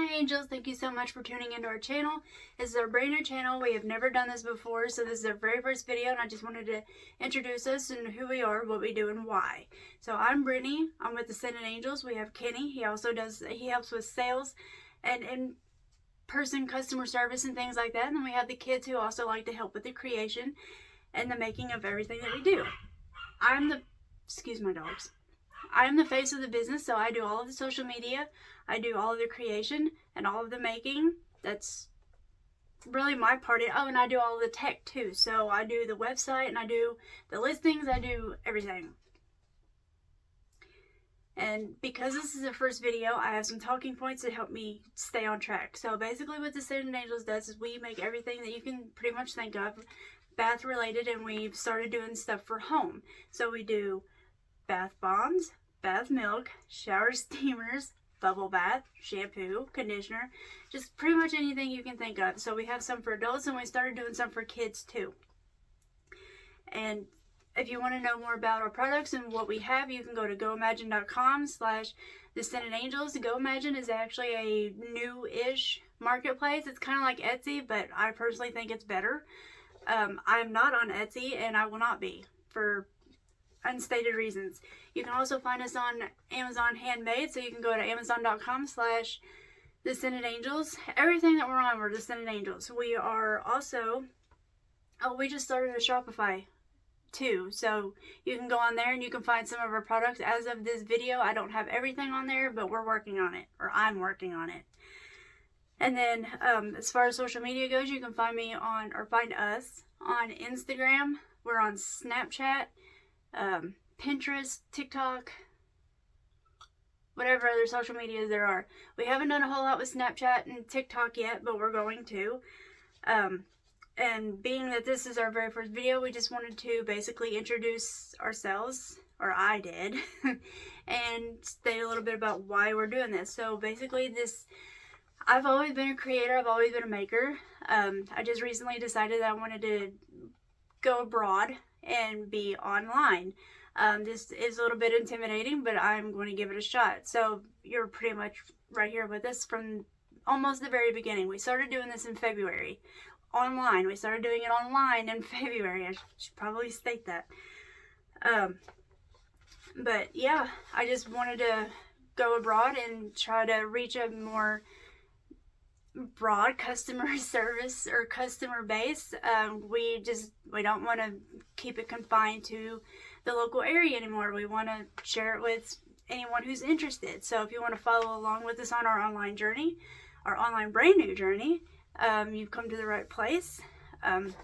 Hi angels, thank you so much for tuning into our channel. This is our brand new channel. We have never done this before, so this is our very first video, and I just wanted to introduce us and who we are, what we do, and why. So I'm Brittany. I'm with Ascended Angels. We have Kenny. He helps with sales and in-person customer service and things like that. And then we have the kids who also like to help with the creation and the making of everything that we do. Excuse my dogs. I am the face of the business, so I do all of the social media, I do all of the creation and all of the making. That's really my part. Oh, and I do all of the tech too. So I do the website and I do the listings, I do everything. And because this is the first video, I have some talking points that help me stay on track. So basically what the Ascended Angels does is we make everything that you can pretty much think of bath related, and we've started doing stuff for home. So we do bath bombs, bath milk, shower steamers, bubble bath, shampoo, conditioner, just pretty much anything you can think of. So we have some for adults, and we started doing some for kids too. And if you want to know more about our products and what we have, you can go to goimagine.com/theascendedangels. GoImagine is actually a new-ish marketplace. It's kind of like Etsy, but I personally think it's better. I'm not on Etsy, and I will not be for unstated reasons. You can also find us on Amazon Handmade, so you can go to amazon.com/theascendedangels. Everything that we're on, we're Ascended Angels. We are also, we just started a Shopify too, so you can go on there and you can find some of our products. As of this video, I don't have everything on there, but we're working on it, or I'm working on it. And then as far as social media goes, you can find me on, or find us on Instagram. We're on Snapchat, Pinterest, TikTok, whatever other social medias there are. We haven't done a whole lot with Snapchat and TikTok yet, but we're going to. And being that this is our very first video, we just wanted to basically introduce ourselves, or I did, and state a little bit about why we're doing this. So basically I've always been a creator, I've always been a maker. I just recently decided that I wanted to go abroad and be online. This is a little bit intimidating, but I'm going to give it a shot. So you're pretty much right here with us from almost the very beginning. We started doing this in February. Online. We started doing it online in February. I should probably state that. But yeah, I just wanted to go abroad and try to reach a more broad customer service or customer base. We don't want to keep it confined to the local area anymore. We want to share it with anyone who's interested. So if you want to follow along with us on our online journey, our online brand new journey, you've come to the right place. And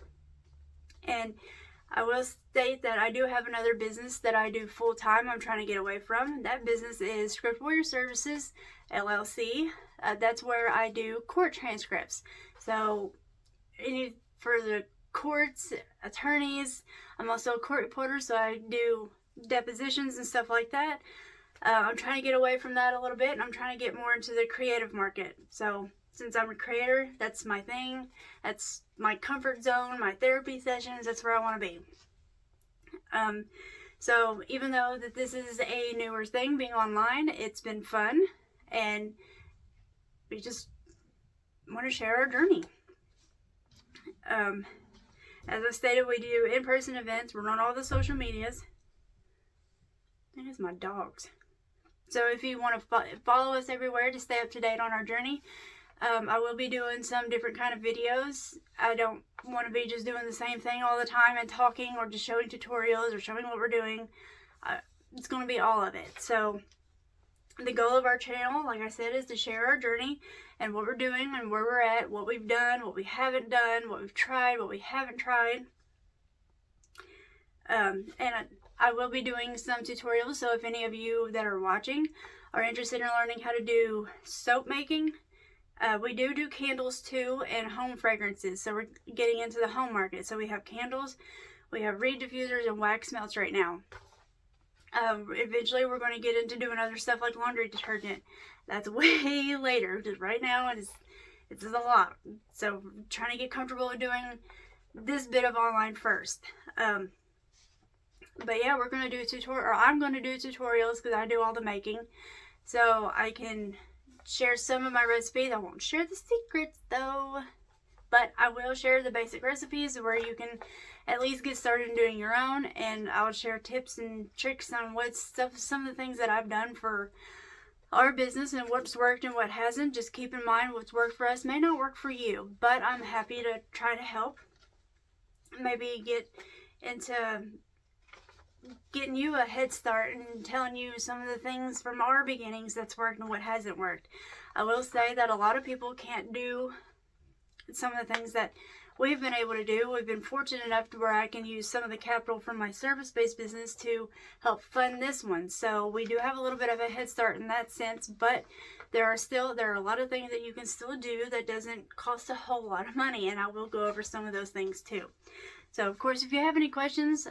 I will state that I do have another business that I do full time. I'm trying to get away from. That business is Script Warrior Services LLC. That's where I do court transcripts. So for the courts, attorneys, I'm also a court reporter, so I do depositions and stuff like that. I'm trying to get away from that a little bit, and I'm trying to get more into the creative market. So since I'm a creator, that's my thing. That's my comfort zone, my therapy sessions. That's where I want to be. So even though that this is a newer thing, being online, it's been fun, and we just want to share our journey. As I stated, we do in-person events. We're on all the social medias. That is my dogs. So if you want to follow us everywhere to stay up to date on our journey, I will be doing some different kind of videos. I don't want to be just doing the same thing all the time and talking, or just showing tutorials or showing what we're doing. It's going to be all of it. So the goal of our channel, like I said, is to share our journey and what we're doing and where we're at, what we've done, what we haven't done, what we've tried, what we haven't tried. And I will be doing some tutorials, so if any of you that are watching are interested in learning how to do soap making, we do candles too, and home fragrances. So we're getting into the home market. So we have candles, we have reed diffusers, and wax melts right now. Eventually we're going to get into doing other stuff like laundry detergent. That's way later. Just right now it's a lot. So I'm trying to get comfortable with doing this bit of online first. But yeah, we're going to do I'm going to do tutorials because I do all the making. So I can share some of my recipes. I won't share the secrets though, but I will share the basic recipes where you can at least get started in doing your own, and I'll share tips and tricks on some of the things that I've done for our business and what's worked and what hasn't. Just keep in mind what's worked for us may not work for you, but I'm happy to try to help. Maybe get into getting you a head start and telling you some of the things from our beginnings that's worked and what hasn't worked. I will say that a lot of people can't do some of the things that we've been able to do. We've been fortunate enough to where I can use some of the capital from my service-based business to help fund this one. So we do have a little bit of a head start in that sense, but there are a lot of things that you can still do that doesn't cost a whole lot of money, and I will go over some of those things too. So of course, if you have any questions,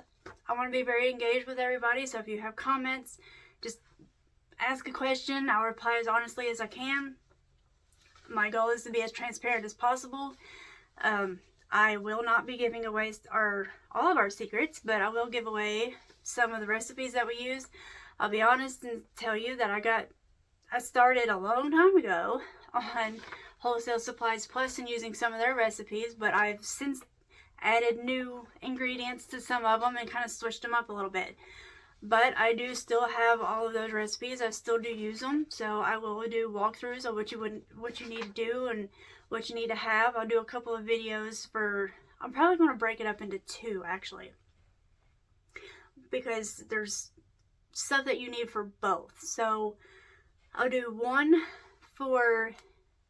I want to be very engaged with everybody. So if you have comments, just ask a question. I'll reply as honestly as I can. My goal is to be as transparent as possible. I will not be giving away all of our secrets, but I will give away some of the recipes that we use. I'll be honest and tell you that I started a long time ago on Wholesale Supplies Plus and using some of their recipes, but I've since added new ingredients to some of them and kind of switched them up a little bit. But I do still have all of those recipes. I still do use them, so I will do walkthroughs of what you need to do and what you need to have. I'll do a couple of videos I'm probably going to break it up into 2 actually, because there's stuff that you need for both. So I'll do one for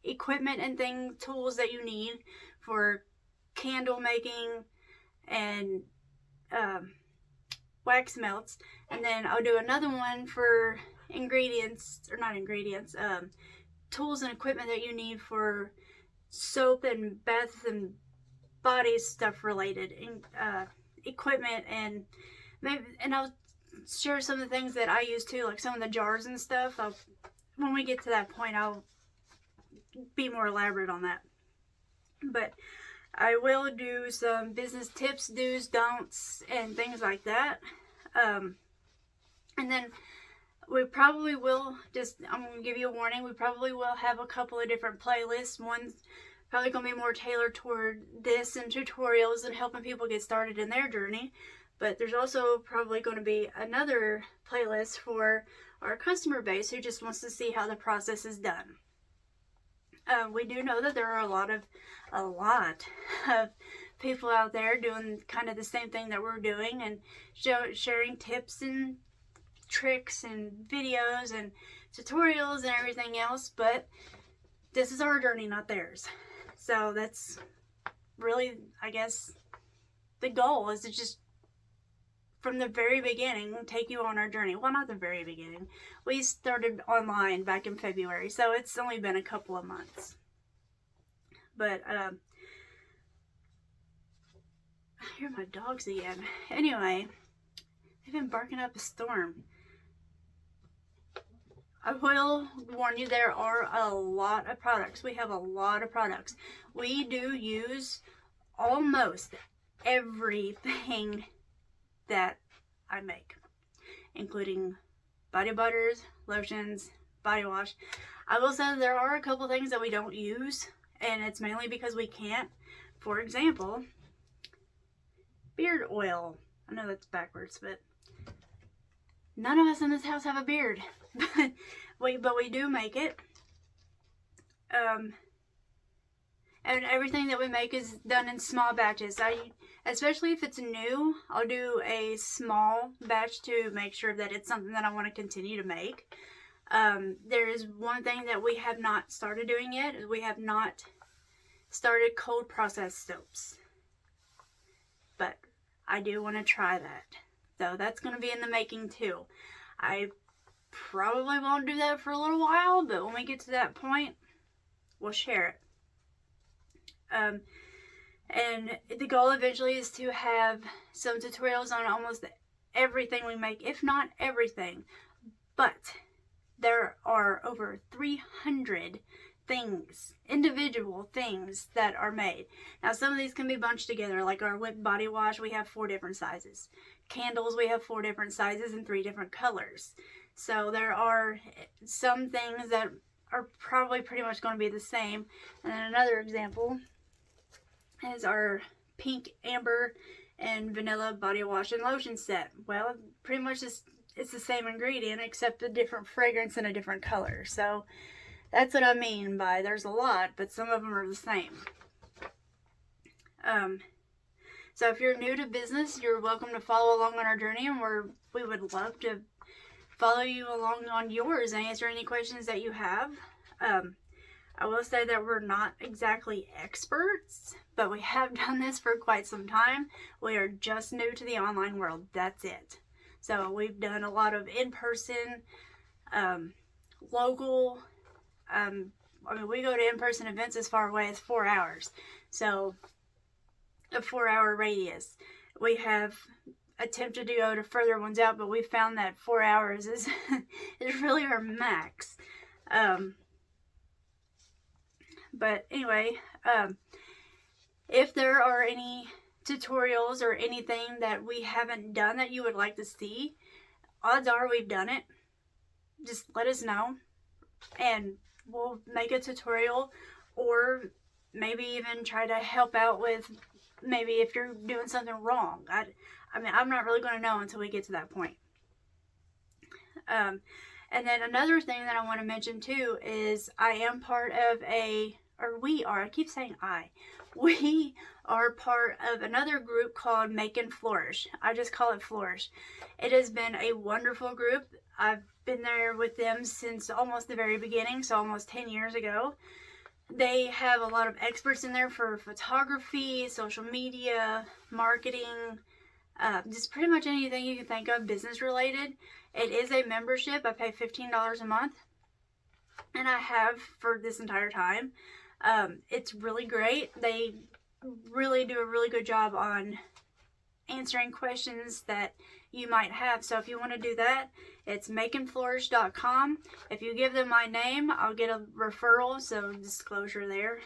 equipment and tools that you need for candle making and wax melts, and then I'll do another one for tools and equipment that you need for soap and bath and body stuff related equipment, and I'll share some of the things that I use too, like some of the jars and stuff. When we get to that point, I'll be more elaborate on that. But I will do some business tips, do's, don'ts, and things like that. And then we probably will I'm going to give you a warning, we probably will have a couple of different playlists. One's probably going to be more tailored toward this and tutorials and helping people get started in their journey. But there's also probably going to be another playlist for our customer base who just wants to see how the process is done. We do know that there are a lot of people out there doing kind of the same thing that we're doing and sharing tips and tricks and videos and tutorials and everything else, but this is our journey, not theirs. So that's really, I guess, the goal is to just from the very beginning take you on our journey. Well, not the very beginning. We started online back in February, so it's only been a couple of months. But I hear my dogs again. Anyway, they've been barking up a storm. I will warn you, there are a lot of products. We have a lot of products. We do use almost everything that I make, including body butters, lotions, body wash. I will say there are a couple things that we don't use, and it's mainly because we can't. For example, beard oil. I know that's backwards, but none of us in this house have a beard. but we do make it. And everything that we make is done in small batches. Especially if it's new, I'll do a small batch to make sure that it's something that I want to continue to make. There is one thing that we have not started doing yet. We have not started cold processed soaps. But I do want to try that. So that's going to be in the making too. I probably won't do that for a little while, but when we get to that point, we'll share it. And the goal eventually is to have some tutorials on almost everything we make, if not everything. But there are over 300 things, individual things that are made. Now some of these can be bunched together, like our whipped body wash, we have 4 different sizes. Candles, we have 4 different sizes and 3 different colors. So there are some things that are probably pretty much going to be the same. And then another example is our pink, amber, and vanilla body wash and lotion set. Well, pretty much it's the same ingredient except a different fragrance and a different color. So that's what I mean by there's a lot, but some of them are the same. So if you're new to business, you're welcome to follow along on our journey, and we would love to follow you along on yours and answer any questions that you have. I will say that we're not exactly experts, but we have done this for quite some time. We are just new to the online world. That's it. So we've done a lot of in-person, local, we go to in-person events as far away as 4 hours. So a 4-hour radius. We have attempted to go to further ones out, but we found that 4 hours is really our max. But anyway, if there are any tutorials or anything that we haven't done that you would like to see, odds are we've done it. Just let us know, and we'll make a tutorial, or maybe even try to help out with maybe if you're doing something wrong. I mean, I'm not really going to know until we get to that point. And then another thing that I want to mention too is I am part of we are part of another group called Make and Flourish. I just call it Flourish. It has been a wonderful group. I've been there with them since almost the very beginning, so almost 10 years ago. They have a lot of experts in there for photography, social media, marketing, just pretty much anything you can think of business related. It is a membership. I pay $15 a month, and I have for this entire time. It's really great. They really do a really good job on answering questions that you might have. So if you want to do that, it's makeandflourish.com. If you give them my name, I'll get a referral, so disclosure there.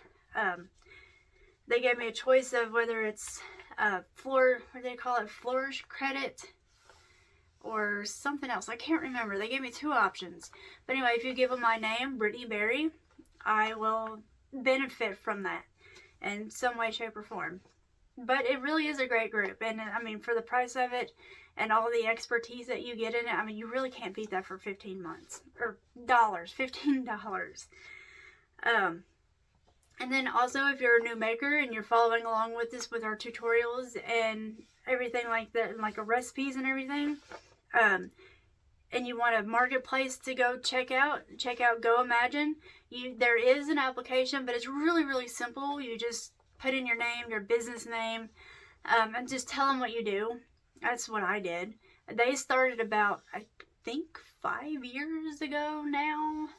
They gave me a choice of whether it's Flourish credit or something else. I can't remember. They gave me 2 options. But anyway, if you give them my name, Brittany Berry, I will benefit from that in some way, shape, or form. But it really is a great group, and I mean, for the price of it and all the expertise that you get in it, I mean, you really can't beat that for 15 months or $15. And then also, if you're a new maker and you're following along with this with our tutorials and everything like that, and like recipes and everything, and you want a marketplace to go check out Go Imagine. There is an application, but it's really, really simple. You just put in your name, your business name, and just tell them what you do. That's what I did. They started about, I think, 5 years ago now.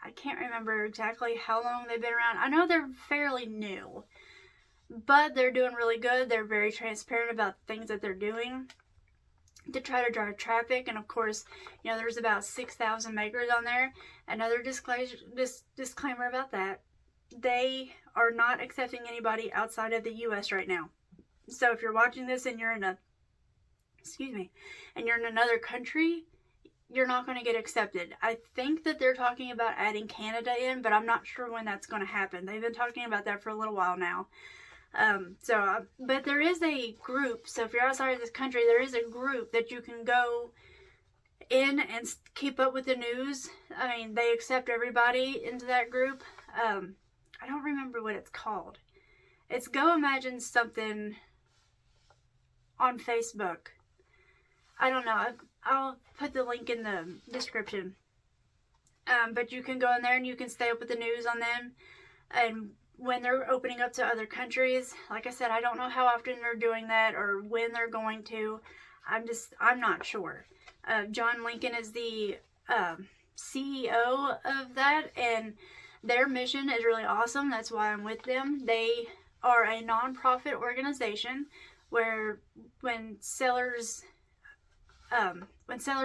I can't remember exactly how long they've been around. I know they're fairly new, but they're doing really good. They're very transparent about the things that they're doing to try to drive traffic. And of course, there's about 6,000 makers on there. Another disclaimer about that: they are not accepting anybody outside of the U.S. right now. So if you're watching this and you're in another country, you're not going to get accepted. I think that they're talking about adding Canada in, but I'm not sure when that's going to happen. They've been talking about that for a little while now. But there is a group. So if you're outside of this country, there is a group that you can go in and keep up with the news. I mean, they accept everybody into that group. I don't remember what it's called. It's Go Imagine something on Facebook. I don't know. I'll put the link in the description. But you can go in there and you can stay up with the news on them. And when they're opening up to other countries, like I said, I don't know how often they're doing that or when they're going to. I'm not sure. John Lincoln is the CEO of that, and their mission is really awesome. That's why I'm with them. They are a non-profit organization where when sellers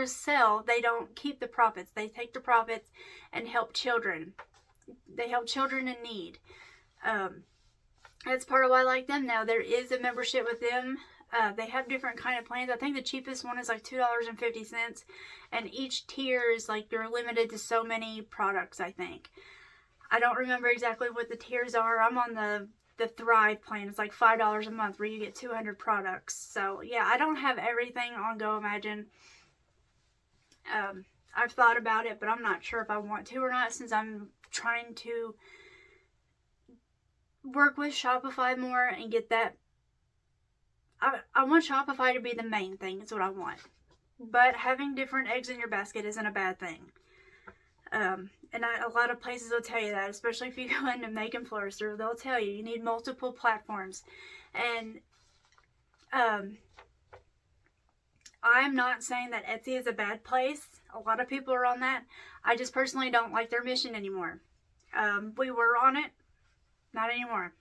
sell, they don't keep the profits. They take the profits and help children. They help children in need. That's part of why I like them. Now, there is a membership with them. They have different kind of plans. I think the cheapest one is like $2.50, and each tier is like you're limited to so many products, I think. I don't remember exactly what the tiers are. I'm on the Thrive plan. It's like $5 a month where you get 200 products. So yeah, I don't have everything on Go Imagine. I've thought about it, but I'm not sure if I want to or not, since I'm trying to work with Shopify more and get that. I want Shopify to be the main thing. Is what I want. But having different eggs in your basket isn't a bad thing. And a lot of places will tell you that, especially if you go into Make & Flourish, they'll tell you need multiple platforms. And I'm not saying that Etsy is a bad place. A lot of people are on that. I just personally don't like their mission anymore. We were on it, not anymore.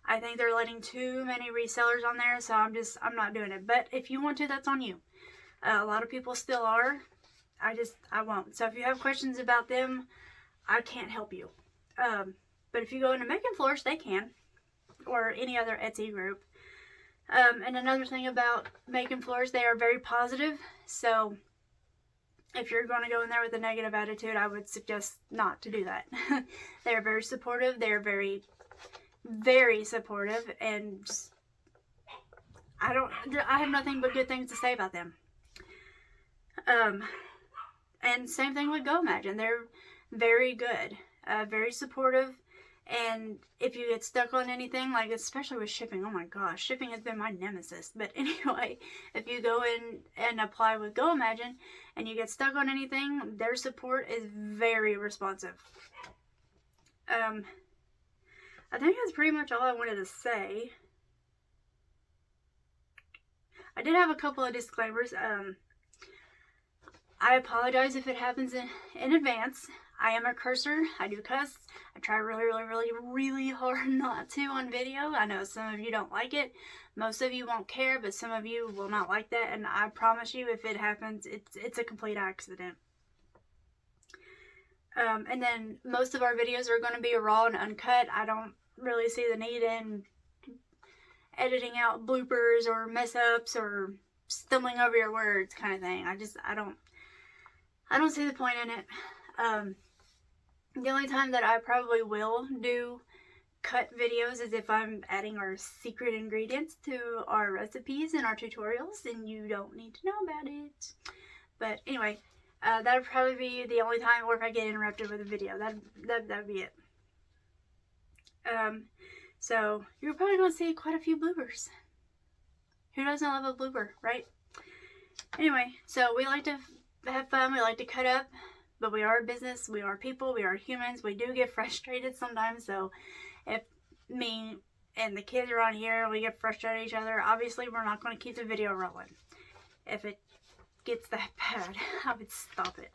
I think they're letting too many resellers on there, so I'm not doing it. But if you want to, that's on you. A lot of people still are. I won't. So if you have questions about them, I can't help you. But if you go into Make & Flourish, they can. Or any other Etsy group. And another thing about Make & Flourish, they are very positive. So if you're going to go in there with a negative attitude, I would suggest not to do that. They are very supportive. They are very, very supportive. And just, I have nothing but good things to say about them. And same thing with Go Imagine. They're very good, very supportive. And if you get stuck on anything, like especially with shipping, oh my gosh, shipping has been my nemesis. But anyway, if you go in and apply with Go Imagine and you get stuck on anything, their support is very responsive. I think that's pretty much all I wanted to say. I did have a couple of disclaimers. I apologize if it happens in advance. I am a cursor. I do cuss. I try really, really, really, really hard not to on video. I know some of you don't like it. Most of you won't care, but some of you will not like that. And I promise you, if it happens, it's a complete accident. And then most of our videos are going to be raw and uncut. I don't really see the need in editing out bloopers or mess ups or stumbling over your words kind of thing. I don't see the point in it. The only time that I probably will do cut videos is if I'm adding our secret ingredients to our recipes and our tutorials, and you don't need to know about it. But anyway, that would probably be the only time, or if I get interrupted with a video, that'd be it. So you're probably going to see quite a few bloopers. Who doesn't love a blooper, right? Anyway, so we like to have fun, we like to cut up, but we are a business, we are people, we are humans, we do get frustrated sometimes. So if me and the kids are on here, we get frustrated at each other, obviously we're not going to keep the video rolling. If it gets that bad, I would stop it.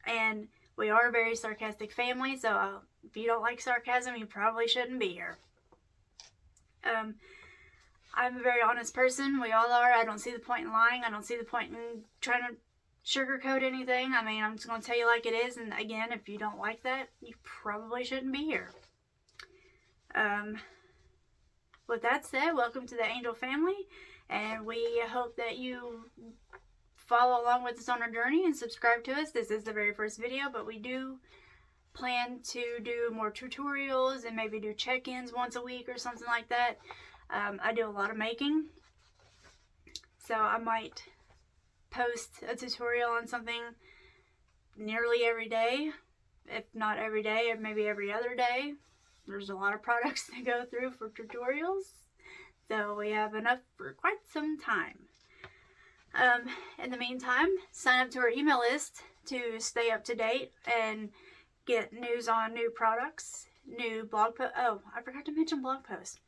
And we are a very sarcastic family, so if you don't like sarcasm, you probably shouldn't be here. I'm a very honest person. We all are. I don't see the point in lying. I don't see the point in trying to sugarcoat anything. I mean, I'm just going to tell you like it is. And again, if you don't like that, you probably shouldn't be here. With that said, welcome to the Angel family. And we hope that you follow along with us on our journey and subscribe to us. This is the very first video, but we do plan to do more tutorials and maybe do check-ins once a week or something like that. I do a lot of making, so I might post a tutorial on something nearly every day, if not every day, or maybe every other day. There's a lot of products to go through for tutorials, so we have enough for quite some time. In the meantime, sign up to our email list to stay up to date and get news on new products, new blog posts. Oh, I forgot to mention blog posts.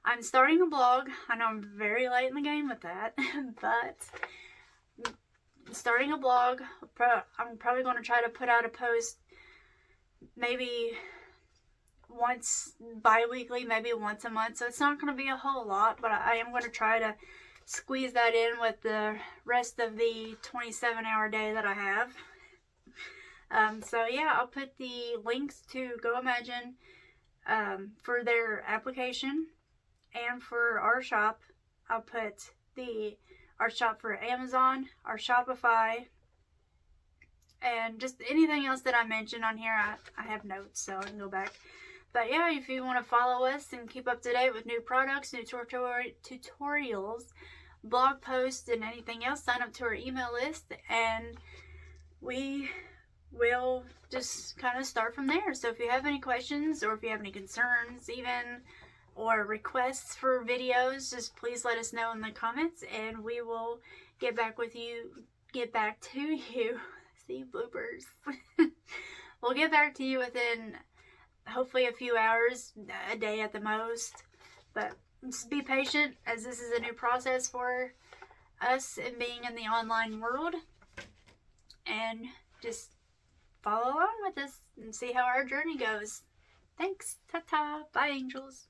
I'm starting a blog. I know I'm very late in the game with that, but starting a blog. I'm probably going to try to put out a post maybe once bi-weekly, maybe once a month. So it's not going to be a whole lot, but I am going to try to squeeze that in with the rest of the 27-hour day that I have. So yeah, I'll put the links to Go Imagine for their application and for our shop. I'll put our shop for Amazon, our Shopify, and just anything else that I mentioned on here. I have notes, so I can go back. But yeah, if you want to follow us and keep up to date with new products, new tutorials, blog posts, and anything else, sign up to our email list, and we will just kind of start from there. So if you have any questions, or if you have any concerns even, or requests for videos, just please let us know in the comments, and we will get back to you. See, bloopers. We'll get back to you within hopefully a few hours, a day at the most. But just be patient, as this is a new process for us and being in the online world. And just follow along with us and see how our journey goes. Thanks. Ta-ta. Bye, angels.